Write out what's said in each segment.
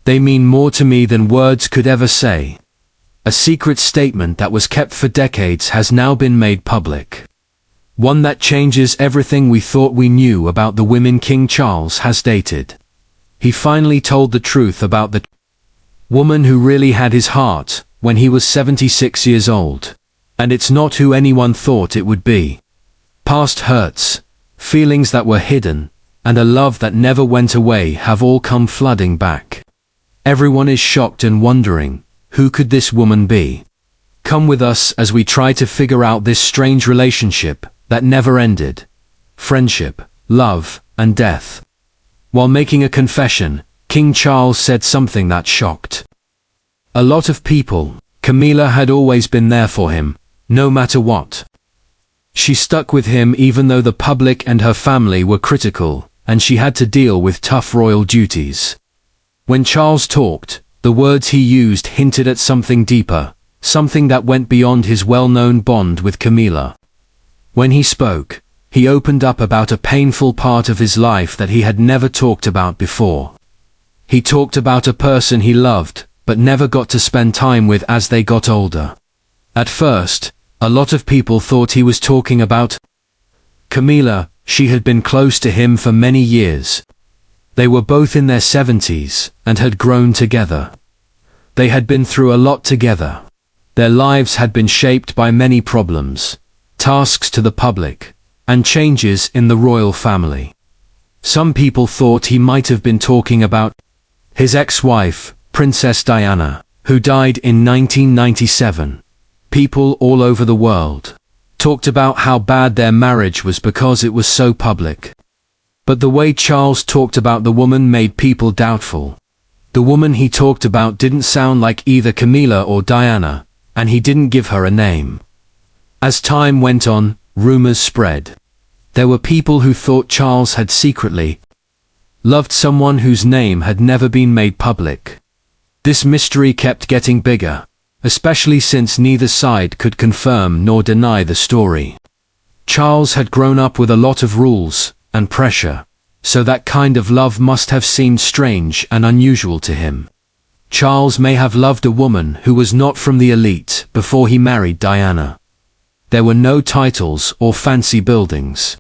They mean more to me than words could ever say. A secret statement that was kept for decades has now been made public. One that changes everything we thought we knew about the women King Charles has dated. He finally told the truth about the woman who really had his heart when he was 76 years old. And it's not who anyone thought it would be. Past hurts, feelings that were hidden, and a love that never went away have all come flooding back. Everyone is shocked and wondering, who could this woman be? Come with us as we try to figure out this strange relationship that never ended. Friendship, love, and death. While making a confession, King Charles said something that shocked a lot of people. Camilla had always been there for him, no matter what. She stuck with him even though the public and her family were critical, and she had to deal with tough royal duties. When Charles talked, the words he used hinted at something deeper, something that went beyond his well-known bond with Camilla. When he spoke, he opened up about a painful part of his life that he had never talked about before. He talked about a person he loved, but never got to spend time with as they got older. At first, a lot of people thought he was talking about Camilla. She had been close to him for many years. They were both in their 70s, and had grown together. They had been through a lot together. Their lives had been shaped by many problems, tasks to the public, and changes in the royal family. Some people thought he might have been talking about his ex-wife, Princess Diana, who died in 1997. People all over the world talked about how bad their marriage was because it was so public. But the way Charles talked about the woman made people doubtful. The woman he talked about didn't sound like either Camilla or Diana, and he didn't give her a name. As time went on, rumors spread. There were people who thought Charles had secretly loved someone whose name had never been made public. This mystery kept getting bigger, especially since neither side could confirm nor deny the story. Charles had grown up with a lot of rules and pressure, so that kind of love must have seemed strange and unusual to him. Charles may have loved a woman who was not from the elite before he married Diana. There were no titles or fancy buildings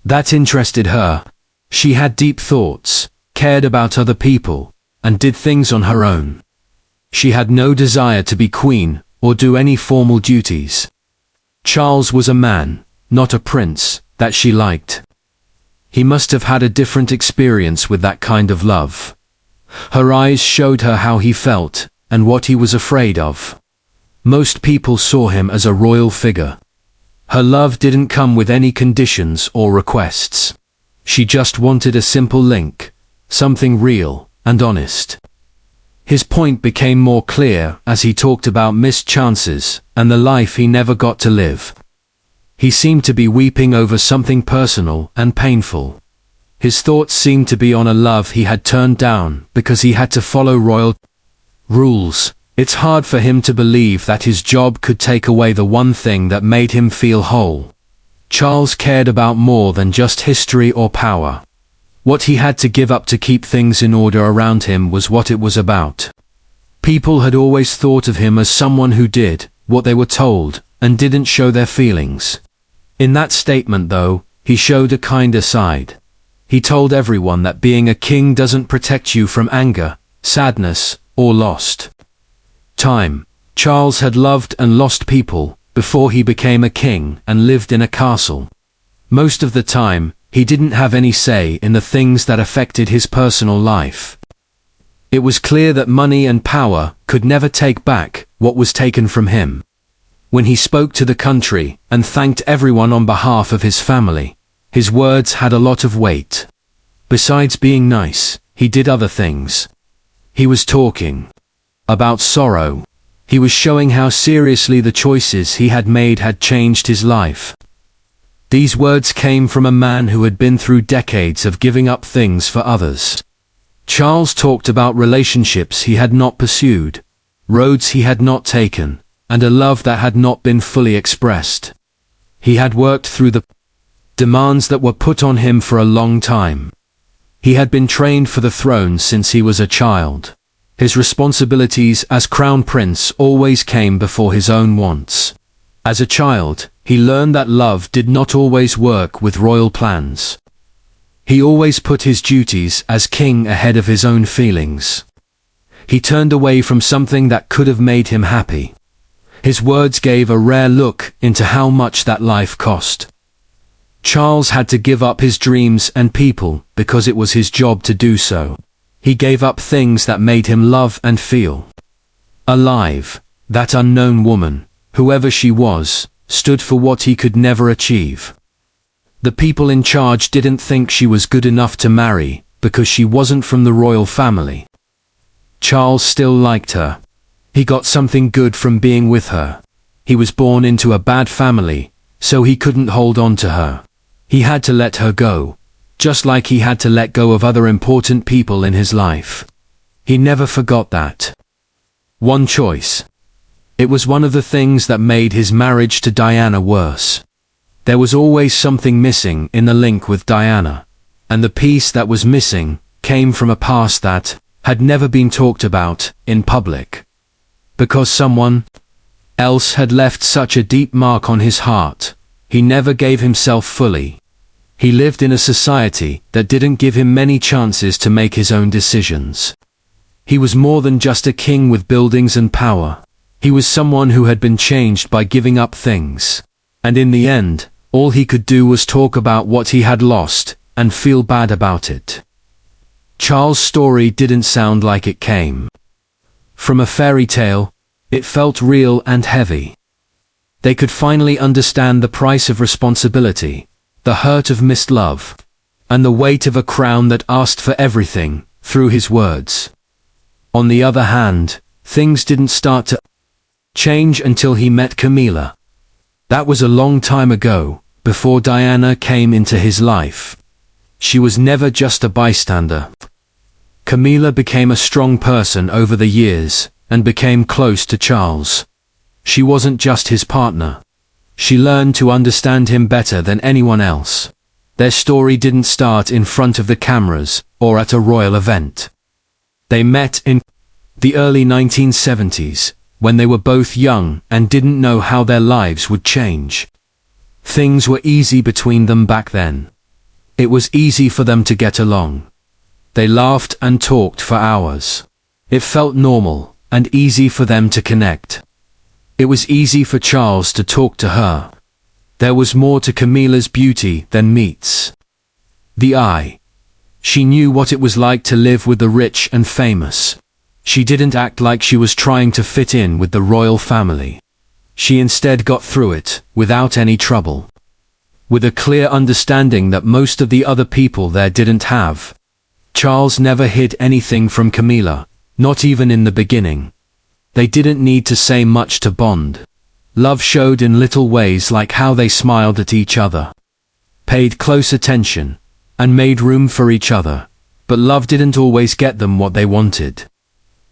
that interested her. She had deep thoughts, cared about other people, and did things on her own. She had no desire to be queen or do any formal duties. Charles was a man, not a prince, that she liked. He must have had a different experience with that kind of love. Her eyes showed her how he felt, and what he was afraid of. Most people saw him as a royal figure. Her love didn't come with any conditions or requests. She just wanted a simple link, something real and honest. His point became more clear as he talked about missed chances and the life he never got to live. He seemed to be weeping over something personal and painful. His thoughts seemed to be on a love he had turned down because he had to follow royal rules. It's hard for him to believe that his job could take away the one thing that made him feel whole. Charles cared about more than just history or power. What he had to give up to keep things in order around him was what it was about. People had always thought of him as someone who did what they were told and didn't show their feelings. In that statement, though, he showed a kinder side. He told everyone that being a king doesn't protect you from anger, sadness, or lost time. Charles had loved and lost people before he became a king and lived in a castle. Most of the time, he didn't have any say in the things that affected his personal life. It was clear that money and power could never take back what was taken from him. When he spoke to the country and thanked everyone on behalf of his family, his words had a lot of weight. Besides being nice, he did other things. He was talking about sorrow. He was showing how seriously the choices he had made had changed his life. These words came from a man who had been through decades of giving up things for others. Charles talked about relationships he had not pursued, roads he had not taken, and a love that had not been fully expressed. He had worked through the demands that were put on him for a long time. He had been trained for the throne since he was a child. His responsibilities as crown prince always came before his own wants. As a child, he learned that love did not always work with royal plans. He always put his duties as king ahead of his own feelings. He turned away from something that could have made him happy. His words gave a rare look into how much that life cost. Charles had to give up his dreams and people because it was his job to do so. He gave up things that made him love and feel alive. That unknown woman, whoever she was, stood for what he could never achieve. The people in charge didn't think she was good enough to marry because she wasn't from the royal family. Charles still liked her. He got something good from being with her. He was born into a bad family, so he couldn't hold on to her. He had to let her go, just like he had to let go of other important people in his life. He never forgot that. One choice. It was one of the things that made his marriage to Diana worse. There was always something missing in the link with Diana, and the piece that was missing came from a past that had never been talked about in public. Because someone else had left such a deep mark on his heart, he never gave himself fully. He lived in a society that didn't give him many chances to make his own decisions. He was more than just a king with buildings and power. He was someone who had been changed by giving up things. And in the end, all he could do was talk about what he had lost and feel bad about it. Charles' story didn't sound like it came from a fairy tale. It felt real and heavy. They could finally understand the price of responsibility, the hurt of missed love, and the weight of a crown that asked for everything through his words. On the other hand, things didn't start to change until he met Camilla. That was a long time ago, before Diana came into his life. She was never just a bystander. Camilla became a strong person over the years, and became close to Charles. She wasn't just his partner. She learned to understand him better than anyone else. Their story didn't start in front of the cameras, or at a royal event. They met in the early 1970s, when they were both young and didn't know how their lives would change. Things were easy between them back then. It was easy for them to get along. They laughed and talked for hours. It felt normal and easy for them to connect. It was easy for Charles to talk to her. There was more to Camilla's beauty than meets the eye. She knew what it was like to live with the rich and famous. She didn't act like she was trying to fit in with the royal family. She instead got through it, without any trouble. With a clear understanding that most of the other people there didn't have. Charles never hid anything from Camilla, not even in the beginning. They didn't need to say much to bond. Love showed in little ways, like how they smiled at each other, paid close attention, and made room for each other. But love didn't always get them what they wanted.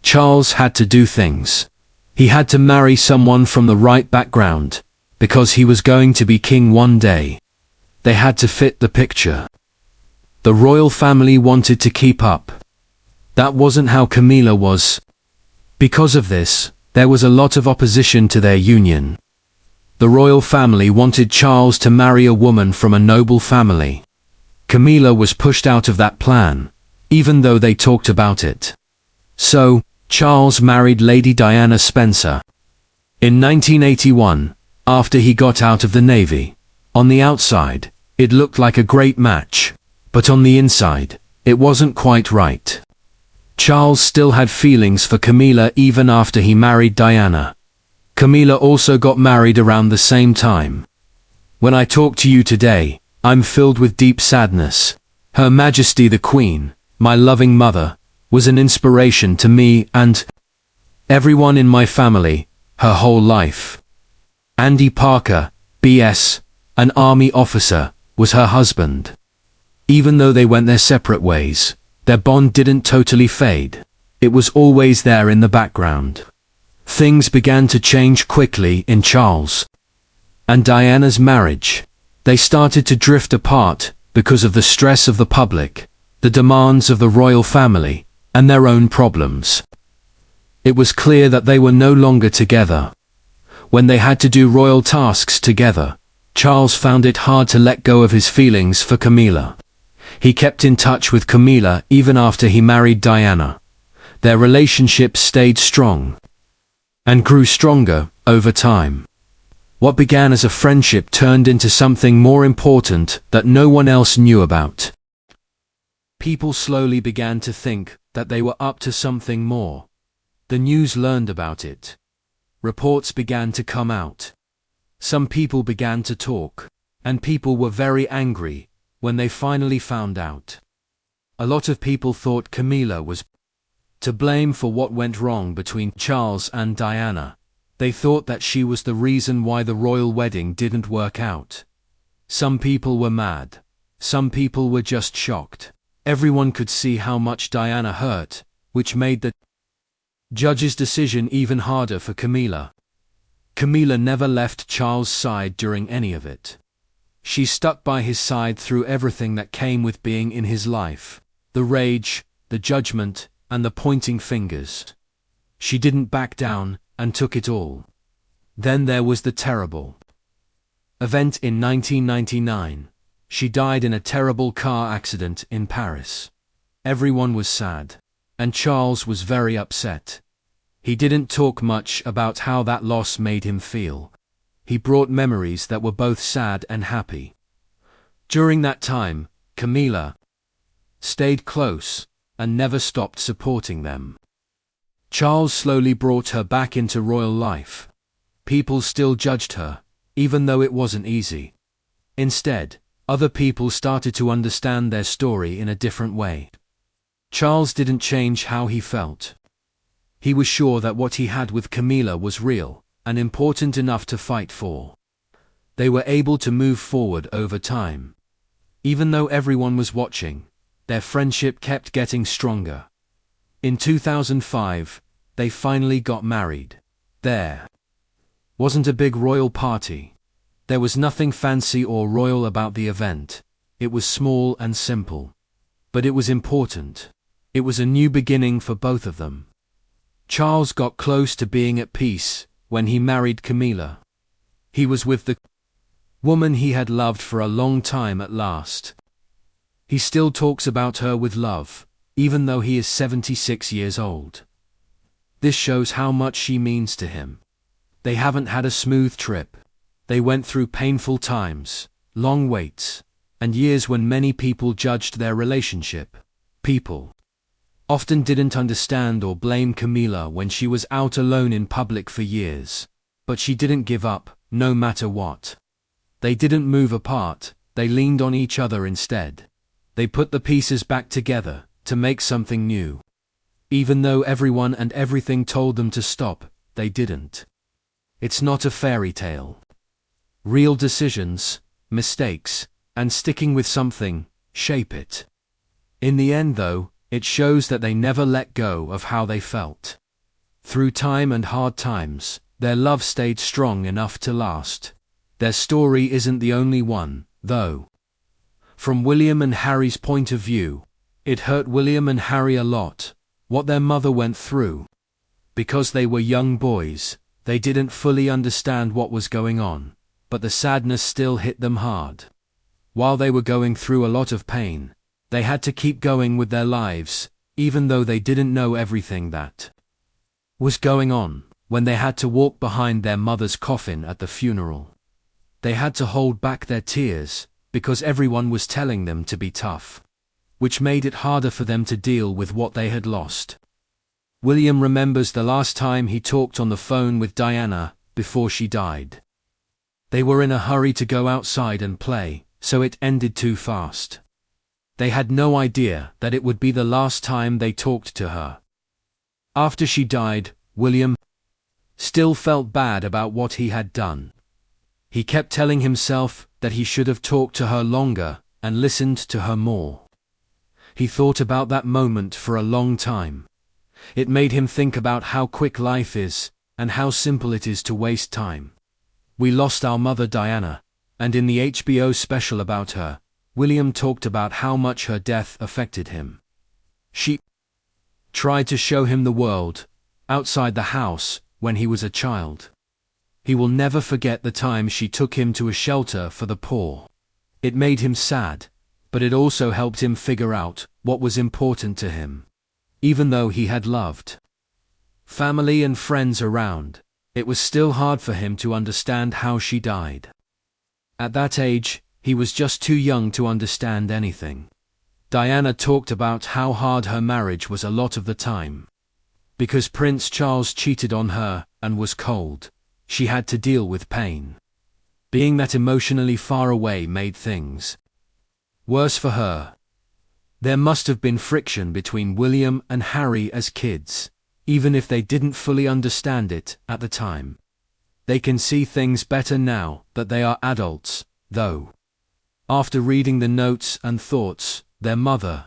Charles had to do things. He had to marry someone from the right background, because he was going to be king one day. They had to fit the picture. The royal family wanted to keep up. That wasn't how Camilla was. Because of this, there was a lot of opposition to their union. The royal family wanted Charles to marry a woman from a noble family. Camilla was pushed out of that plan, even though they talked about it. So, Charles married Lady Diana Spencer. In 1981, after he got out of the Navy. On the outside, it looked like a great match, but on the inside, it wasn't quite right. Charles still had feelings for Camilla even after he married Diana. Camilla also got married around the same time. When I talk to you today, I'm filled with deep sadness. Her Majesty the Queen, my loving mother, was an inspiration to me and everyone in my family, her whole life. Andy Parker, B.S., an army officer, was her husband. Even though they went their separate ways, their bond didn't totally fade. It was always there in the background. Things began to change quickly in Charles and Diana's marriage. They started to drift apart because of the stress of the public, the demands of the royal family, and their own problems. It was clear that they were no longer together. When they had to do royal tasks together, Charles found it hard to let go of his feelings for Camilla. He kept in touch with Camilla even after he married Diana. Their relationship stayed strong and grew stronger over time. What began as a friendship turned into something more important that no one else knew about. People slowly began to think that they were up to something more. The news learned about it. Reports began to come out. Some people began to talk, and people were very angry when they finally found out. A lot of people thought Camilla was to blame for what went wrong between Charles and Diana. They thought that she was the reason why the royal wedding didn't work out. Some people were mad. Some people were just shocked. Everyone could see how much Diana hurt, which made the judge's decision even harder for Camilla. Camilla never left Charles' side during any of it. She stuck by his side through everything that came with being in his life. The rage, the judgment, and the pointing fingers. She didn't back down and took it all. Then there was the terrible event in 1999. She died in a terrible car accident in Paris. Everyone was sad, and Charles was very upset. He didn't talk much about how that loss made him feel. He brought memories that were both sad and happy. During that time, Camilla stayed close and never stopped supporting them. Charles slowly brought her back into royal life. People still judged her, even though it wasn't easy. Instead, other people started to understand their story in a different way. Charles didn't change how he felt. He was sure that what he had with Camilla was real and important enough to fight for. They were able to move forward over time. Even though everyone was watching, their friendship kept getting stronger. In 2005, they finally got married. There wasn't a big royal party. There was nothing fancy or royal about the event. It was small and simple. But it was important. It was a new beginning for both of them. Charles got close to being at peace when he married Camilla. He was with the woman he had loved for a long time at last. He still talks about her with love, even though he is 76 years old. This shows how much she means to him. They haven't had a smooth trip. They went through painful times, long waits, and years when many people judged their relationship. People often didn't understand or blame Camilla when she was out alone in public for years. But she didn't give up, no matter what. They didn't move apart, they leaned on each other instead. They put the pieces back together to make something new. Even though everyone and everything told them to stop, they didn't. It's not a fairy tale. Real decisions, mistakes, and sticking with something shape it. In the end, though, it shows that they never let go of how they felt. Through time and hard times, their love stayed strong enough to last. Their story isn't the only one, though. From William and Harry's point of view, it hurt William and Harry a lot, what their mother went through. Because they were young boys, they didn't fully understand what was going on. But the sadness still hit them hard. While they were going through a lot of pain, they had to keep going with their lives, even though they didn't know everything that was going on. When they had to walk behind their mother's coffin at the funeral, they had to hold back their tears, because everyone was telling them to be tough, which made it harder for them to deal with what they had lost. William remembers the last time he talked on the phone with Diana before she died. They were in a hurry to go outside and play, so it ended too fast. They had no idea that it would be the last time they talked to her. After she died, William still felt bad about what he had done. He kept telling himself that he should have talked to her longer and listened to her more. He thought about that moment for a long time. It made him think about how quick life is and how simple it is to waste time. We lost our mother Diana, and in the HBO special about her, William talked about how much her death affected him. She tried to show him the world, outside the house, when he was a child. He will never forget the time she took him to a shelter for the poor. It made him sad, but it also helped him figure out what was important to him. Even though he had loved family and friends around, it was still hard for him to understand how she died. At that age, he was just too young to understand anything. Diana talked about how hard her marriage was a lot of the time. Because Prince Charles cheated on her and was cold, she had to deal with pain. Being that emotionally far away made things worse for her. There must have been friction between William and Harry as kids, even if they didn't fully understand it at the time. They can see things better now that they are adults, though. After reading the notes and thoughts their mother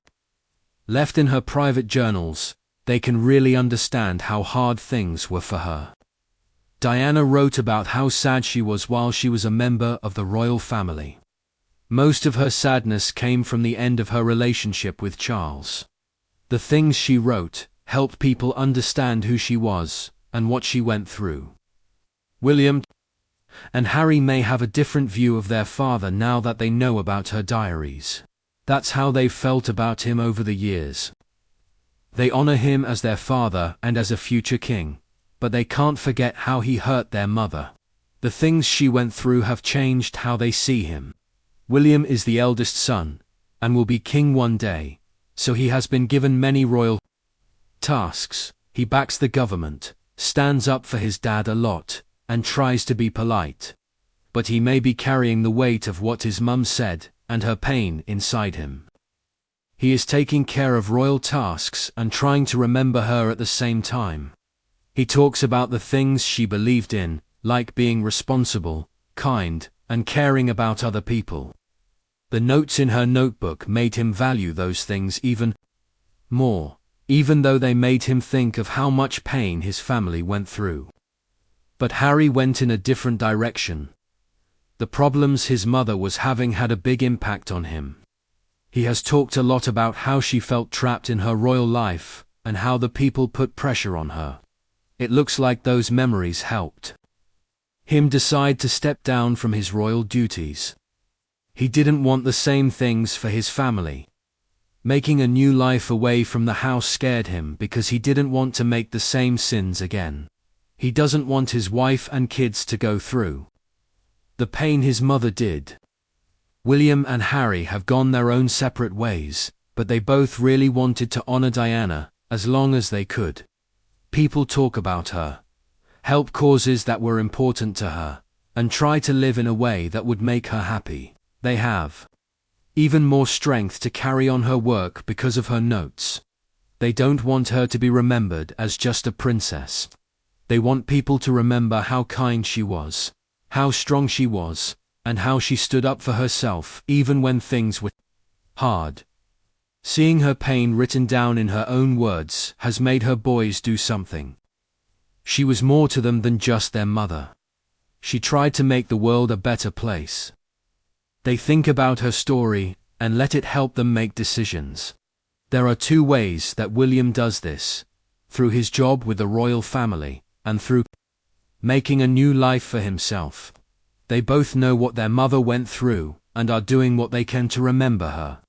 left in her private journals, they can really understand how hard things were for her. Diana wrote about how sad she was while she was a member of the royal family. Most of her sadness came from the end of her relationship with Charles. The things she wrote helped people understand who she was and what she went through. William and Harry may have a different view of their father now that they know about her diaries. That's how they've felt about him over the years. They honor him as their father and as a future king, but they can't forget how he hurt their mother. The things she went through have changed how they see him. William is the eldest son, and will be king one day, so he has been given many royal tasks. He backs the government, stands up for his dad a lot, and tries to be polite. But he may be carrying the weight of what his mum said, and her pain inside him. He is taking care of royal tasks and trying to remember her at the same time. He talks about the things she believed in, like being responsible, kind, and caring about other people. The notes in her notebook made him value those things even more, even though they made him think of how much pain his family went through. But Harry went in a different direction. The problems his mother was having had a big impact on him. He has talked a lot about how she felt trapped in her royal life, and how the people put pressure on her. It looks like those memories helped him decide to step down from his royal duties. He didn't want the same things for his family. Making a new life away from the house scared him because he didn't want to make the same sins again. He doesn't want his wife and kids to go through the pain his mother did. William and Harry have gone their own separate ways, but they both really wanted to honor Diana as long as they could. People talk about her, help causes that were important to her, and try to live in a way that would make her happy. They have even more strength to carry on her work because of her notes. They don't want her to be remembered as just a princess. They want people to remember how kind she was, how strong she was, and how she stood up for herself even when things were hard. Seeing her pain written down in her own words has made her boys do something. She was more to them than just their mother. She tried to make the world a better place. They think about her story and let it help them make decisions. There are two ways that William does this: through his job with the royal family, and through making a new life for himself. They both know what their mother went through, and are doing what they can to remember her.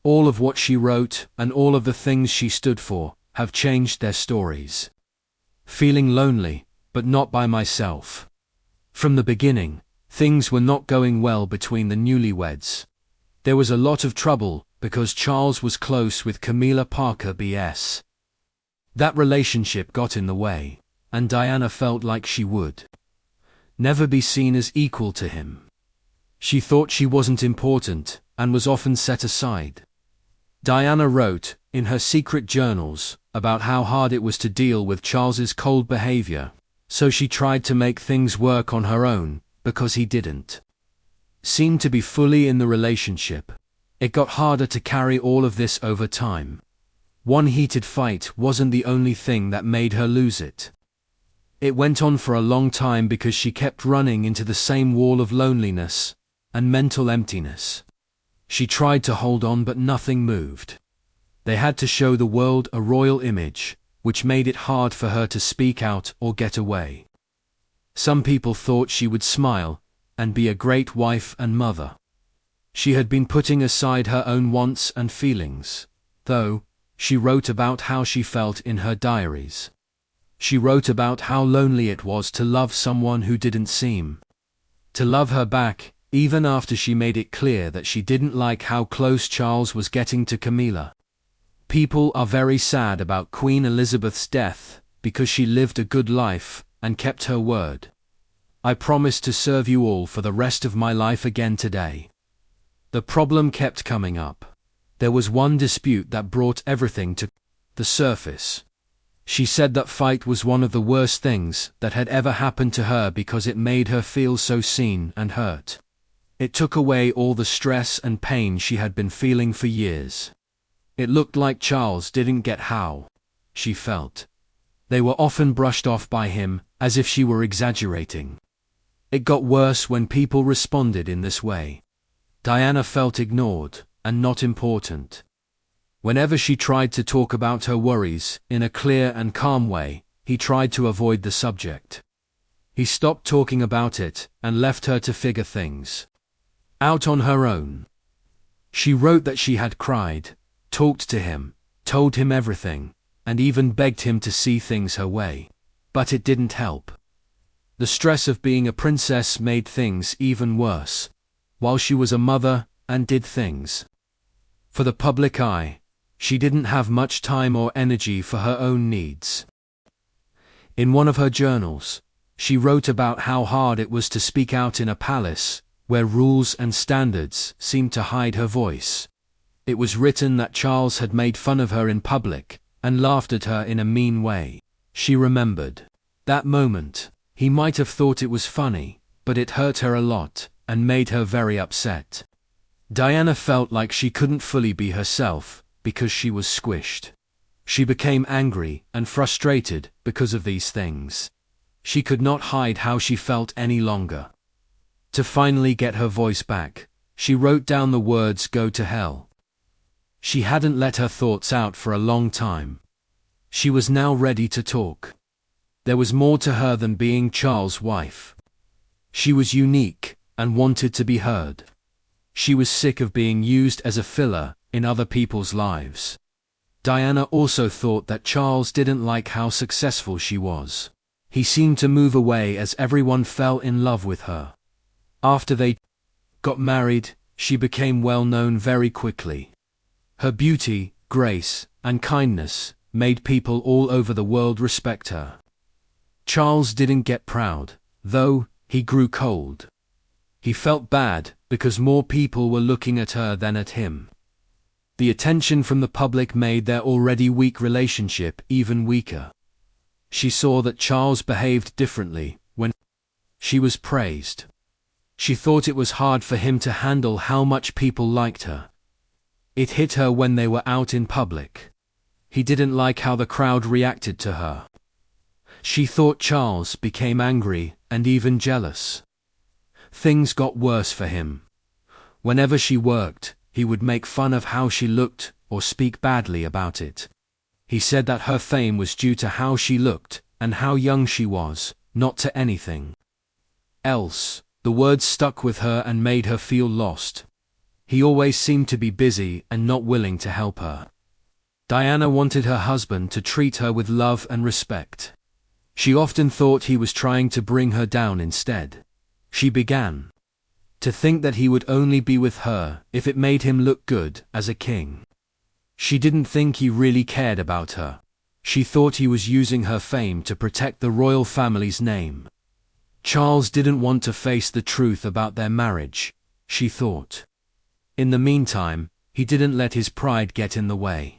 All of what she wrote, and all of the things she stood for, have changed their stories. Feeling lonely, but not by myself. From the beginning, things were not going well between the newlyweds. There was a lot of trouble, because Charles was close with Camilla Parker BS. That relationship got in the way, and Diana felt like she would never be seen as equal to him. She thought she wasn't important, and was often set aside. Diana wrote, in her secret journals, about how hard it was to deal with Charles's cold behavior, so she tried to make things work on her own, because he didn't seem to be fully in the relationship. It got harder to carry all of this over time. One heated fight wasn't the only thing that made her lose it. It went on for a long time because she kept running into the same wall of loneliness and mental emptiness. She tried to hold on, but nothing moved. They had to show the world a royal image, which made it hard for her to speak out or get away. Some people thought she would smile and be a great wife and mother. She had been putting aside her own wants and feelings, though. She wrote about how she felt in her diaries. She wrote about how lonely it was to love someone who didn't seem to love her back, even after she made it clear that she didn't like how close Charles was getting to Camilla. People are very sad about Queen Elizabeth's death because she lived a good life and kept her word. I promised to serve you all for the rest of my life again today. The problem kept coming up. There was one dispute that brought everything to the surface. She said that fight was one of the worst things that had ever happened to her because it made her feel so seen and hurt. It took away all the stress and pain she had been feeling for years. It looked like Charles didn't get how she felt. They were often brushed off by him, as if she were exaggerating. It got worse when people responded in this way. Diana felt ignored and not important. Whenever she tried to talk about her worries in a clear and calm way, he tried to avoid the subject. He stopped talking about it and left her to figure things out on her own. She wrote that she had cried, talked to him, told him everything, and even begged him to see things her way. But it didn't help. The stress of being a princess made things even worse, while she was a mother and did things for the public eye. She didn't have much time or energy for her own needs. In one of her journals, she wrote about how hard it was to speak out in a palace where rules and standards seemed to hide her voice. It was written that Charles had made fun of her in public and laughed at her in a mean way. She remembered that moment. He might have thought it was funny, but it hurt her a lot and made her very upset. Diana felt like she couldn't fully be herself because she was squished. She became angry and frustrated because of these things. She could not hide how she felt any longer. To finally get her voice back, she wrote down the words "go to hell." She hadn't let her thoughts out for a long time. She was now ready to talk. There was more to her than being Charles' wife. She was unique and wanted to be heard. She was sick of being used as a filler in other people's lives. Diana also thought that Charles didn't like how successful she was. He seemed to move away as everyone fell in love with her. After they got married, she became well known very quickly. Her beauty, grace, and kindness made people all over the world respect her. Charles didn't get proud, though. He grew cold. He felt bad because more people were looking at her than at him. The attention from the public made their already weak relationship even weaker. She saw that Charles behaved differently when she was praised. She thought it was hard for him to handle how much people liked her. It hit her when they were out in public. He didn't like how the crowd reacted to her. She thought Charles became angry and even jealous. Things got worse for him. Whenever she worked, he would make fun of how she looked or speak badly about it. He said that her fame was due to how she looked and how young she was, not to anything else. The words stuck with her and made her feel lost. He always seemed to be busy and not willing to help her. Diana wanted her husband to treat her with love and respect. She often thought he was trying to bring her down instead. She began to think that he would only be with her if it made him look good as a king. She didn't think he really cared about her. She thought he was using her fame to protect the royal family's name. Charles didn't want to face the truth about their marriage, she thought. In the meantime, he didn't let his pride get in the way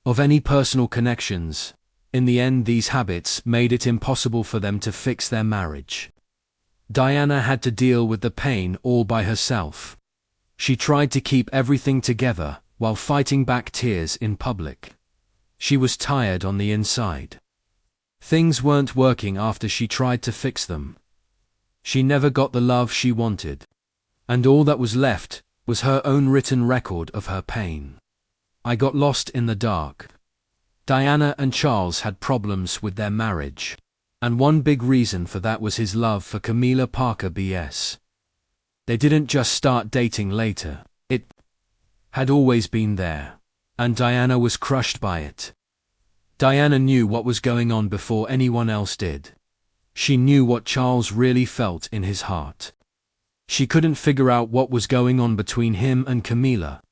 of any personal connections. In the end, these habits made it impossible for them to fix their marriage. Diana had to deal with the pain all by herself. She tried to keep everything together while fighting back tears in public. She was tired on the inside. Things weren't working after she tried to fix them. She never got the love she wanted. And all that was left was her own written record of her pain. I got lost in the dark. Diana and Charles had problems with their marriage, and one big reason for that was his love for Camilla Parker BS. They didn't just start dating later, it had always been there, and Diana was crushed by it. Diana knew what was going on before anyone else did. She knew what Charles really felt in his heart. She couldn't figure out what was going on between him and Camilla.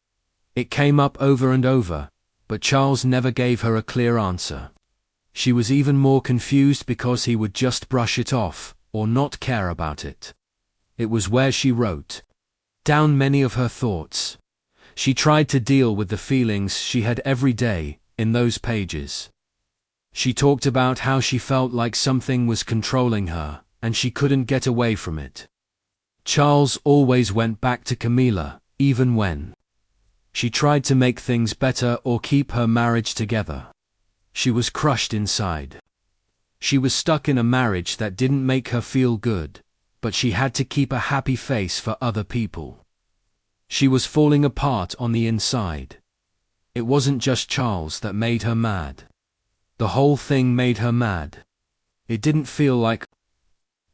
It came up over and over, but Charles never gave her a clear answer. She was even more confused because he would just brush it off, or not care about it. It was where she wrote down many of her thoughts. She tried to deal with the feelings she had every day in those pages. She talked about how she felt like something was controlling her, and she couldn't get away from it. Charles always went back to Camilla, even when she tried to make things better or keep her marriage together. She was crushed inside. She was stuck in a marriage that didn't make her feel good, but she had to keep a happy face for other people. She was falling apart on the inside. It wasn't just Charles that made her mad. The whole thing made her mad. It didn't feel like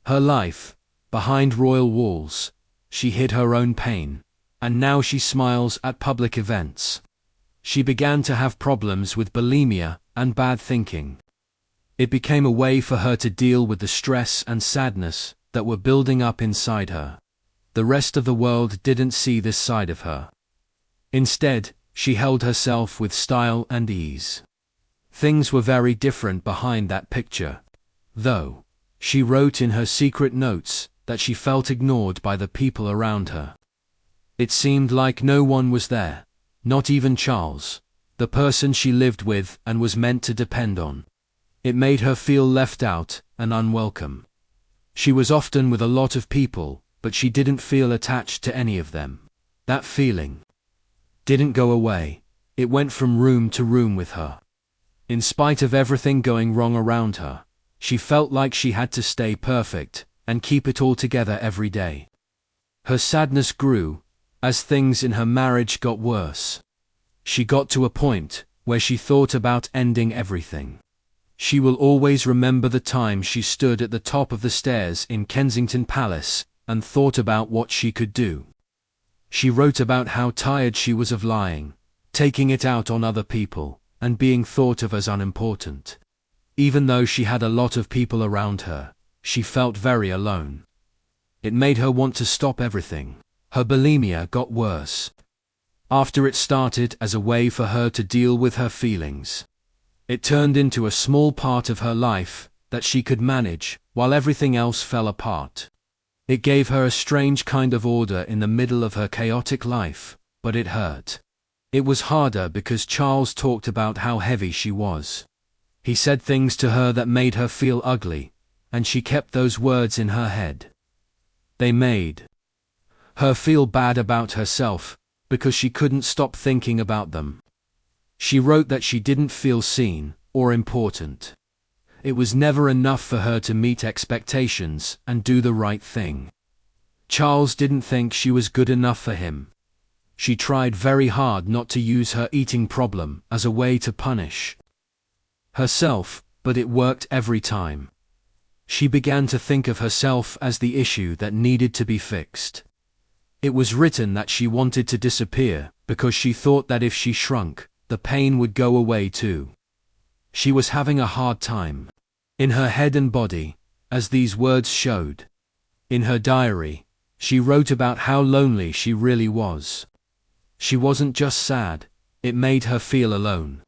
her life. Behind royal walls, she hid her own pain, and now she smiles at public events. She began to have problems with bulimia and bad thinking. It became a way for her to deal with the stress and sadness that were building up inside her. The rest of the world didn't see this side of her. Instead, she held herself with style and ease. Things were very different behind that picture, though. She wrote in her secret notes that she felt ignored by the people around her. It seemed like no one was there, not even Charles, the person she lived with and was meant to depend on. It made her feel left out and unwelcome. She was often with a lot of people, but she didn't feel attached to any of them. That feeling didn't go away. It went from room to room with her. In spite of everything going wrong around her, she felt like she had to stay perfect and keep it all together every day. Her sadness grew as things in her marriage got worse. She got to a point where she thought about ending everything. She will always remember the time she stood at the top of the stairs in Kensington Palace and thought about what she could do. She wrote about how tired she was of lying, taking it out on other people, and being thought of as unimportant. Even though she had a lot of people around her, she felt very alone. It made her want to stop everything. Her bulimia got worse. After it started as a way for her to deal with her feelings, it turned into a small part of her life that she could manage while everything else fell apart. It gave her a strange kind of order in the middle of her chaotic life, but it hurt. It was harder because Charles talked about how heavy she was. He said things to her that made her feel ugly, and she kept those words in her head. They made her feel bad about herself, because she couldn't stop thinking about them. She wrote that she didn't feel seen or important. It was never enough for her to meet expectations and do the right thing. Charles didn't think she was good enough for him. She tried very hard not to use her eating problem as a way to punish herself, but it worked every time. She began to think of herself as the issue that needed to be fixed. It was written that she wanted to disappear because she thought that if she shrunk, the pain would go away too. She was having a hard time in her head and body, as these words showed. In her diary, she wrote about how lonely she really was. She wasn't just sad, it made her feel alone.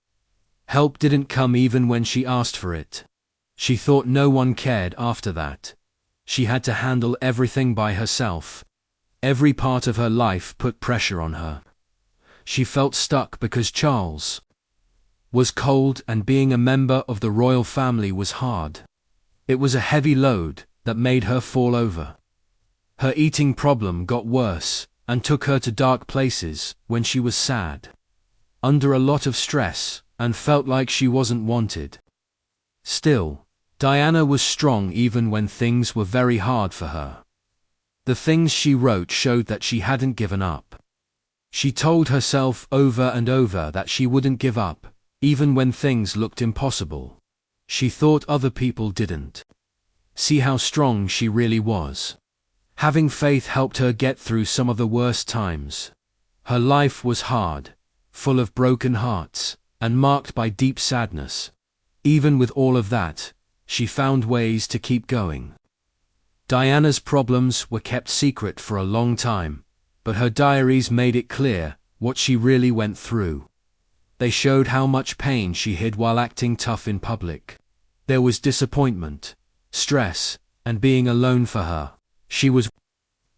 Help didn't come even when she asked for it. She thought no one cared after that. She had to handle everything by herself. Every part of her life put pressure on her. She felt stuck because Charles was cold and being a member of the royal family was hard. It was a heavy load that made her fall over. Her eating problem got worse and took her to dark places when she was sad, under a lot of stress, and felt like she wasn't wanted. Still, Diana was strong even when things were very hard for her. The things she wrote showed that she hadn't given up. She told herself over and over that she wouldn't give up, even when things looked impossible. She thought other people didn't see how strong she really was. Having faith helped her get through some of the worst times. Her life was hard, full of broken hearts, and marked by deep sadness. Even with all of that, she found ways to keep going. Diana's problems were kept secret for a long time, but her diaries made it clear what she really went through. They showed how much pain she hid while acting tough in public. There was disappointment, stress, and being alone for her. She was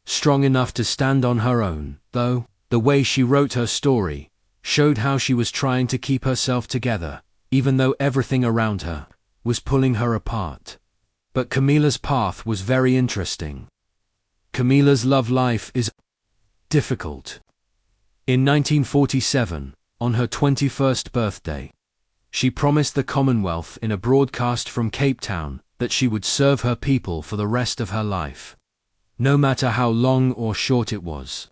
strong enough to stand on her own, though. The way she wrote her story showed how she was trying to keep herself together, even though everything around her was pulling her apart. But Camilla's path was very interesting. Camilla's love life is difficult. In 1947, on her 21st birthday, she promised the Commonwealth in a broadcast from Cape Town that she would serve her people for the rest of her life, no matter how long or short it was.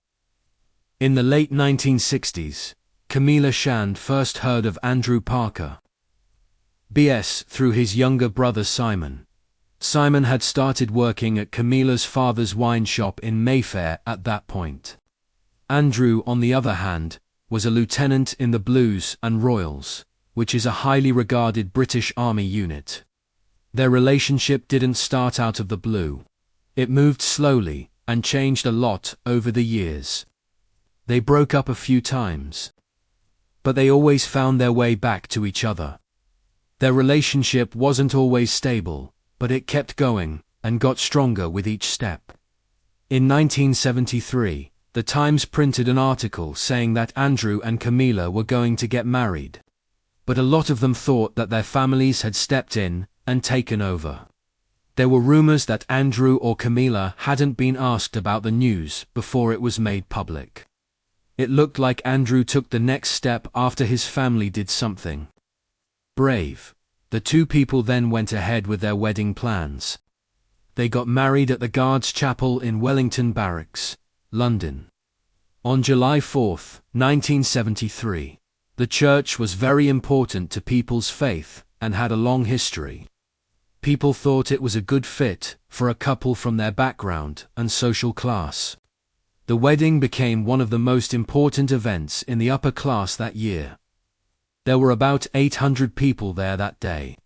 In the late 1960s, Camilla Shand first heard of Andrew Parker, B.S. through his younger brother Simon. Simon had started working at Camilla's father's wine shop in Mayfair at that point. Andrew, on the other hand, was a lieutenant in the Blues and Royals, which is a highly regarded British Army unit. Their relationship didn't start out of the blue. It moved slowly and changed a lot over the years. They broke up a few times, but they always found their way back to each other. Their relationship wasn't always stable, but it kept going and got stronger with each step. In 1973, The Times printed an article saying that Andrew and Camilla were going to get married. But a lot of them thought that their families had stepped in and taken over. There were rumors that Andrew or Camilla hadn't been asked about the news before it was made public. It looked like Andrew took the next step after his family did something brave. The two people then went ahead with their wedding plans. They got married at the Guards Chapel in Wellington Barracks, London. On July 4, 1973, the church was very important to people's faith and had a long history. People thought it was a good fit for a couple from their background and social class. The wedding became one of the most important events in the upper class that year. There were about 800 people there that day.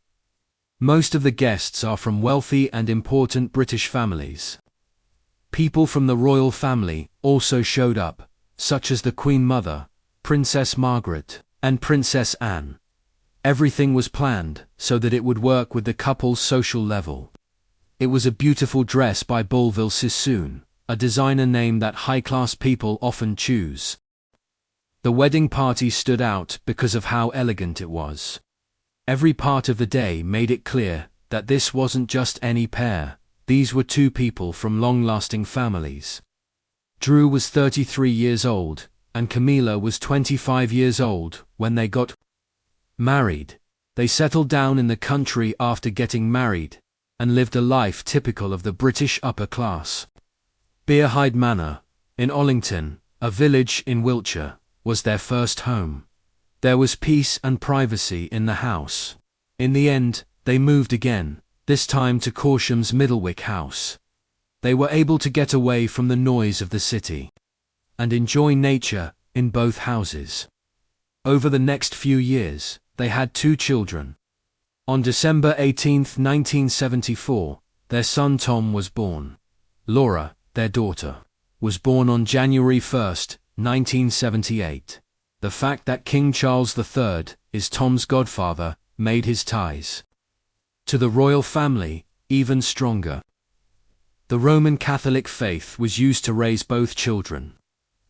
Most of the guests are from wealthy and important British families. People from the royal family also showed up, such as the Queen Mother, Princess Margaret, and Princess Anne. Everything was planned so that it would work with the couple's social level. It was a beautiful dress by Bouleville Sissoon, a designer name that high-class people often choose. The wedding party stood out because of how elegant it was. Every part of the day made it clear that this wasn't just any pair, these were two people from long-lasting families. Drew was 33 years old, and Camilla was 25 years old when they got married. They settled down in the country after getting married, and lived a life typical of the British upper class. Beerhyde Manor, in Ollington, a village in Wiltshire, was their first home. There was peace and privacy in the house. In the end, they moved again, this time to Corsham's Middlewick house. They were able to get away from the noise of the city and enjoy nature in both houses. Over the next few years, they had 2 children. On December 18, 1974, their son Tom was born. Laura, their daughter, was born on January 1, 1978. The fact that King Charles III is Tom's godfather made his ties to the royal family even stronger. The Roman Catholic faith was used to raise both children.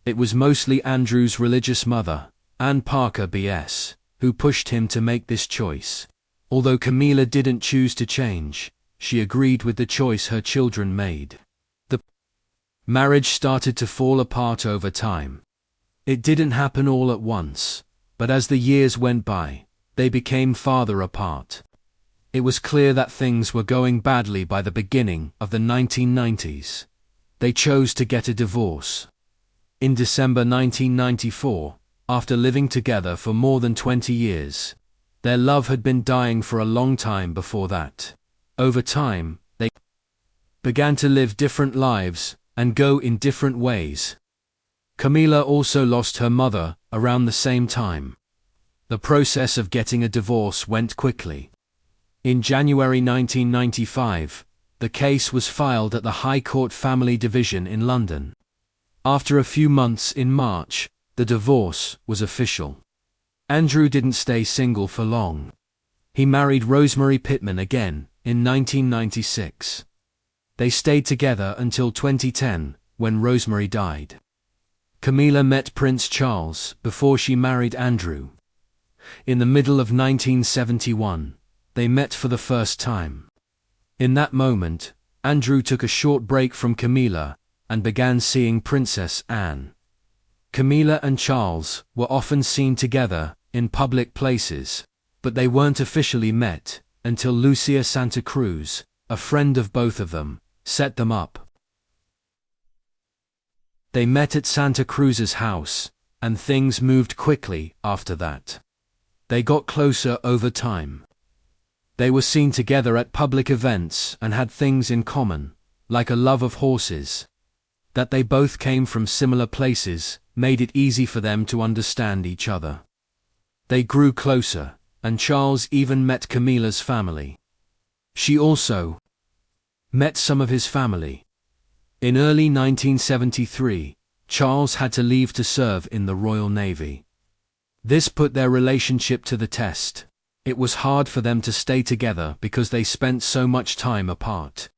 It was mostly Andrew's religious mother, Anne Parker B.S., who pushed him to make this choice. Although Camilla didn't choose to change, she agreed with the choice her children made. The marriage started to fall apart over time. It didn't happen all at once, but as the years went by, they became farther apart. It was clear that things were going badly by the beginning of the 1990s. They chose to get a divorce. In December 1994, after living together for more than 20 years, their love had been dying for a long time before that. Over time, they began to live different lives and go in different ways. Camilla also lost her mother around the same time. The process of getting a divorce went quickly. In January 1995, the case was filed at the High Court Family Division in London. After a few months in March, the divorce was official. Andrew didn't stay single for long. He married Rosemary Pittman again in 1996. They stayed together until 2010, when Rosemary died. Camilla met Prince Charles before she married Andrew. In the middle of 1971, they met for the first time. In that moment, Andrew took a short break from Camilla and began seeing Princess Anne. Camilla and Charles were often seen together in public places, but they weren't officially met until Lucia Santa Cruz, a friend of both of them, set them up. They met at Santa Cruz's house, and things moved quickly after that. They got closer over time. They were seen together at public events and had things in common, like a love of horses. That they both came from similar places made it easy for them to understand each other. They grew closer, and Charles even met Camilla's family. She also met some of his family. In early 1973, Charles had to leave to serve in the Royal Navy. This put their relationship to the test. It was hard for them to stay together because they spent so much time apart.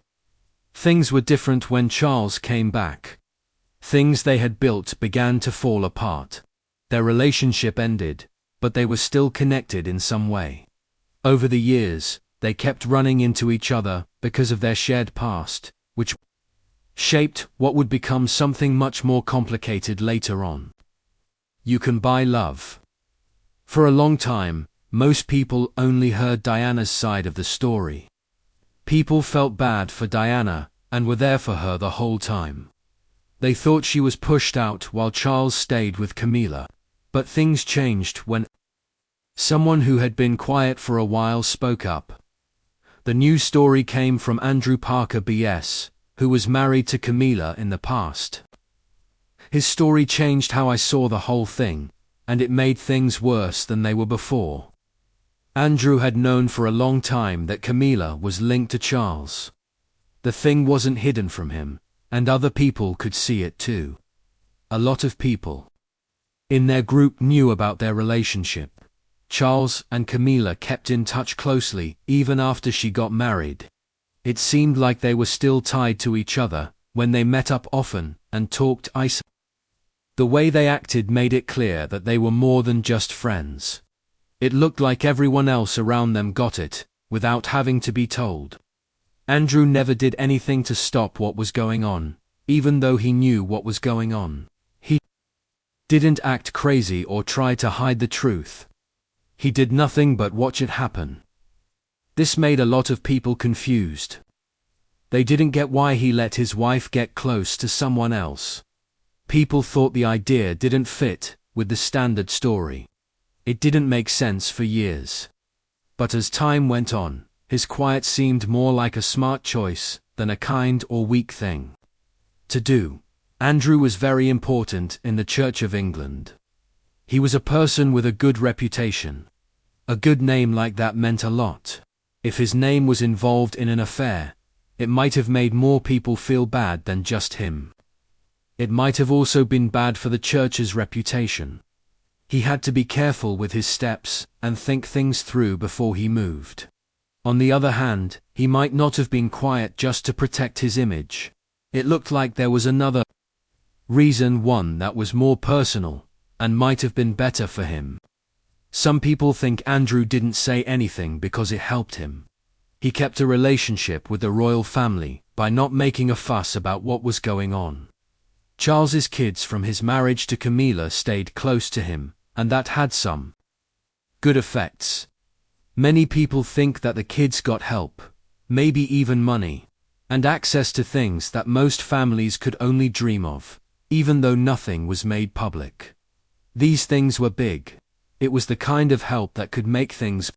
Things were different when Charles came back. Things they had built began to fall apart. Their relationship ended, but they were still connected in some way. Over the years, they kept running into each other because of their shared past, which shaped what would become something much more complicated later on. You can buy love. For a long time, most people only heard Diana's side of the story. People felt bad for Diana and were there for her the whole time. They thought she was pushed out while Charles stayed with Camilla. But things changed when someone who had been quiet for a while spoke up. The new story came from Andrew Parker BS, who was married to Camilla in the past. His story changed how I saw the whole thing, and it made things worse than they were before. Andrew had known for a long time that Camilla was linked to Charles. The thing wasn't hidden from him, and other people could see it too. A lot of people in their group knew about their relationship. Charles and Camilla kept in touch closely even after she got married. It seemed like they were still tied to each other when they met up often and talked ice. The way they acted made it clear that they were more than just friends. It looked like everyone else around them got it, without having to be told. Andrew never did anything to stop what was going on, even though he knew what was going on. He didn't act crazy or try to hide the truth. He did nothing but watch it happen. This made a lot of people confused. They didn't get why he let his wife get close to someone else. People thought the idea didn't fit with the standard story. It didn't make sense for years. But as time went on, his quiet seemed more like a smart choice than a kind or weak thing to do. Andrew was very important in the Church of England. He was a person with a good reputation. A good name like that meant a lot. If his name was involved in an affair, it might have made more people feel bad than just him. It might have also been bad for the church's reputation. He had to be careful with his steps and think things through before he moved. On the other hand, he might not have been quiet just to protect his image. It looked like there was another reason, one that was more personal, and might have been better for him. Some people think Andrew didn't say anything because it helped him. He kept a relationship with the royal family by not making a fuss about what was going on. Charles's kids from his marriage to Camilla stayed close to him, and that had some good effects. Many people think that the kids got help, maybe even money, and access to things that most families could only dream of. even though nothing was made public. These things were big. It was the kind of help that could make things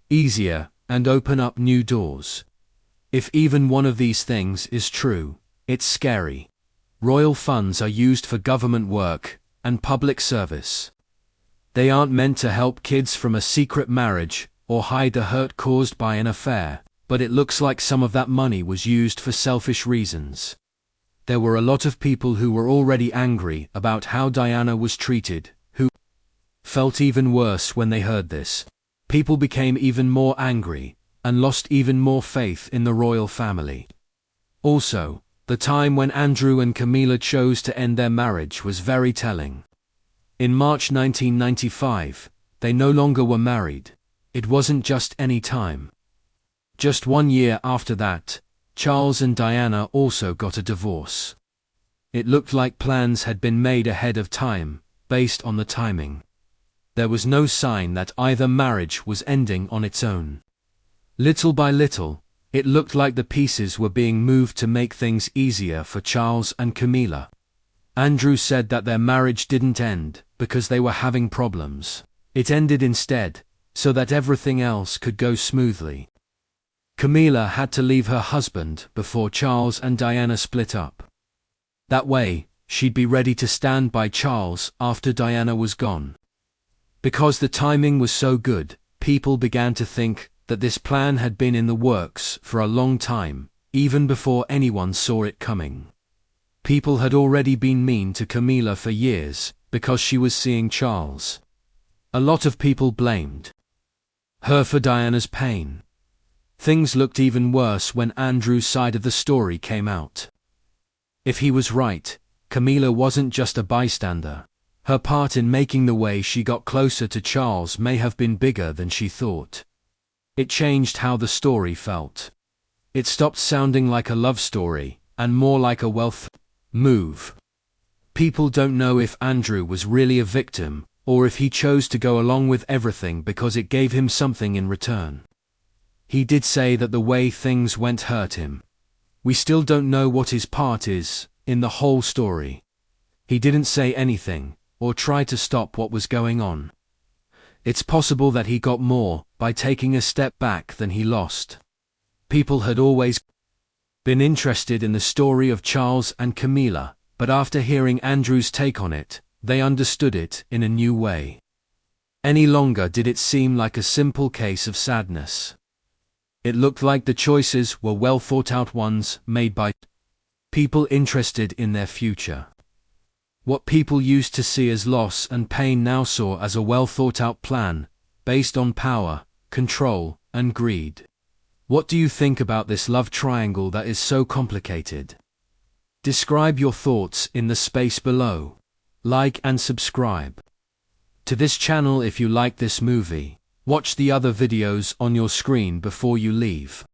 easier and open up new doors. If even one of these things is true, it's scary. Royal funds are used for government work and public service. They aren't meant to help kids from a secret marriage or hide the hurt caused by an affair, but it looks like some of that money was used for selfish reasons. There were a lot of people who were already angry about how Diana was treated, who felt even worse when they heard this. People became even more angry and lost even more faith in the royal family. Also, the time when Andrew and Camilla chose to end their marriage was very telling. In March 1995, they no longer were married. It wasn't just any time. Just 1 year after that, Charles and Diana also got a divorce. It looked like plans had been made ahead of time, based on the timing. There was no sign that either marriage was ending on its own. Little by little, it looked like the pieces were being moved to make things easier for Charles and Camilla. Andrew said that their marriage didn't end because they were having problems. It ended instead, so that everything else could go smoothly. Camilla had to leave her husband before Charles and Diana split up. That way, she'd be ready to stand by Charles after Diana was gone. Because the timing was so good, people began to think that this plan had been in the works for a long time, even before anyone saw it coming. People had already been mean to Camilla for years, because she was seeing Charles. A lot of people blamed her for Diana's pain. Things looked even worse when Andrew's side of the story came out. If he was right, Camilla wasn't just a bystander. Her part in making the way she got closer to Charles may have been bigger than she thought. It changed how the story felt. It stopped sounding like a love story, and more like a wealth move. People don't know if Andrew was really a victim, or if he chose to go along with everything because it gave him something in return. He did say that the way things went hurt him. We still don't know what his part is in the whole story. He didn't say anything, or try to stop what was going on. It's possible that he got more by taking a step back than he lost. People had always been interested in the story of Charles and Camilla, but after hearing Andrew's take on it, they understood it in a new way. Any longer did it seem like a simple case of sadness. It looked like the choices were well thought out ones made by people interested in their future. What people used to see as loss and pain now saw as a well thought out plan, based on power, control, and greed. What do you think about this love triangle that is so complicated? Describe your thoughts in the space below. Like and subscribe to this channel if you like this movie. Watch the other videos on your screen before you leave.